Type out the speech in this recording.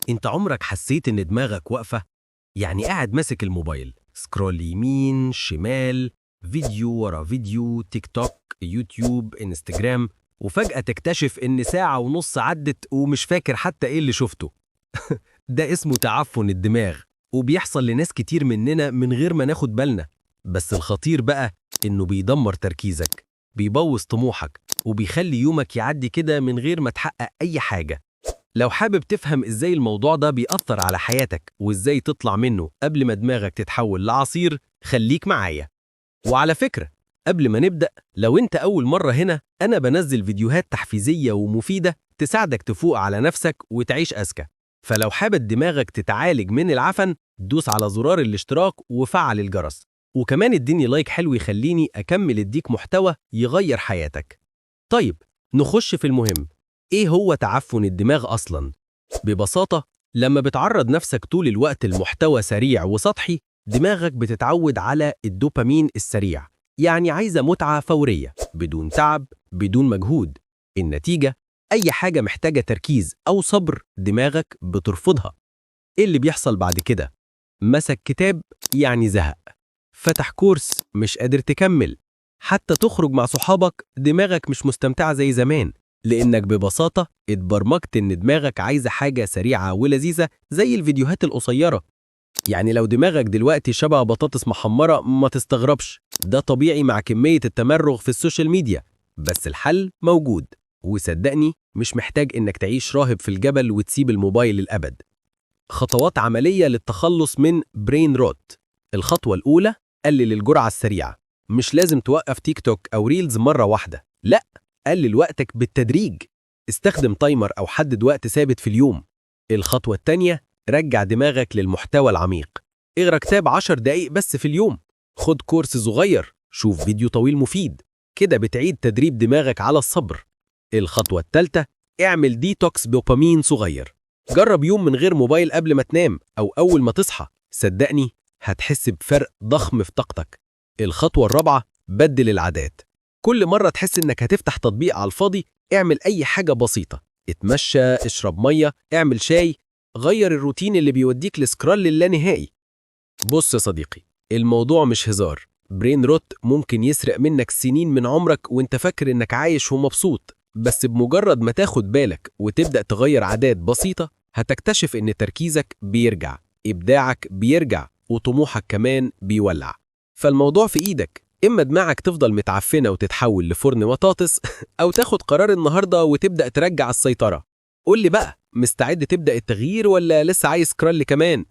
انت عمرك حسيت ان دماغك واقفة؟ يعني قاعد ماسك الموبايل سكرول يمين شمال، فيديو ورا فيديو، تيك توك، يوتيوب، انستجرام، وفجأة تكتشف ان ساعة ونص عدت ومش فاكر حتى ايه اللي شفته. ده اسمه تعفن الدماغ، وبيحصل لناس كتير مننا من غير ما ناخد بالنا. بس الخطير بقى إنه بيدمر تركيزك، بيبوظ طموحك، وبيخلي يومك يعدي كده من غير ما تحقق أي حاجة. لو حابب تفهم إزاي الموضوع ده بيأثر على حياتك وإزاي تطلع منه قبل ما دماغك تتحول لعصير، خليك معايا. وعلى فكرة، قبل ما نبدأ، لو انت أول مرة هنا، أنا بنزل فيديوهات تحفيزية ومفيدة تساعدك تفوق على نفسك وتعيش أذكى. فلو حابب دماغك تتعالج من العفن، دوس على زرار الاشتراك وفعل الجرس. وكمان اديني لايك حلو يخليني أكمل اديك محتوى يغير حياتك. طيب، نخش في المهم. ايه هو تعفن الدماغ أصلاً؟ ببساطة، لما بتعرض نفسك طول الوقت لمحتوى سريع وسطحي، دماغك بتتعود على الدوبامين السريع، يعني عايزة متعة فورية بدون تعب، بدون مجهود. النتيجة، أي حاجة محتاجة تركيز أو صبر دماغك بترفضها. إيه اللي بيحصل بعد كده؟ مسك كتاب، يعني زهق. فتح كورس، مش قادر تكمل. حتى تخرج مع صحابك، دماغك مش مستمتعة زي زمان، لأنك ببساطة اتبرمجت إن دماغك عايزة حاجة سريعة ولذيذة زي الفيديوهات القصيرة. يعني لو دماغك دلوقتي شبه بطاطس محمرة، ما تستغربش، ده طبيعي مع كمية التمرغ في السوشيال ميديا. بس الحل موجود، وصدقني مش محتاج إنك تعيش راهب في الجبل وتسيب الموبايل للأبد. خطوات عملية للتخلص من برين روت. الخطوة الأولى، قلل الجرعة السريعة. مش لازم توقف تيك توك أو ريلز مرة واحدة، لا، قلل وقتك بالتدريج. استخدم تايمر أو حدد وقت ثابت في اليوم. الخطوة التانية، رجع دماغك للمحتوى العميق. اقرا كتاب 10 دقايق بس في اليوم. خد كورس صغير، شوف فيديو طويل مفيد. كده بتعيد تدريب دماغك على الصبر. الخطوة التالتة، اعمل ديتوكس دوبامين صغير. جرب يوم من غير موبايل قبل ما تنام أو أول ما تصحى، صدقني هتحس بفرق ضخم في طاقتك. الخطوة الرابعة، بدل العادات. كل مرة تحس إنك هتفتح تطبيق على الفاضي، اعمل أي حاجة بسيطة. اتمشى، اشرب مية، اعمل شاي. غير الروتين اللي بيوديك لسكرول اللانهائي. بص يا صديقي، الموضوع مش هزار. برين روت ممكن يسرق منك سنين من عمرك وانت فاكر انك عايش ومبسوط، بس بمجرد ما تاخد بالك وتبدأ تغير عادات بسيطة، هتكتشف ان تركيزك بيرجع، إبداعك بيرجع، وطموحك كمان بيولع. فالموضوع في إيدك، إما دماغك تفضل متعفنة وتتحول لفرن بطاطس أو تاخد قرار النهاردة وتبدأ ترجع السيطرة. قول لي بقى، مستعد تبدأ التغيير ولا لسه عايز سكرول كمان؟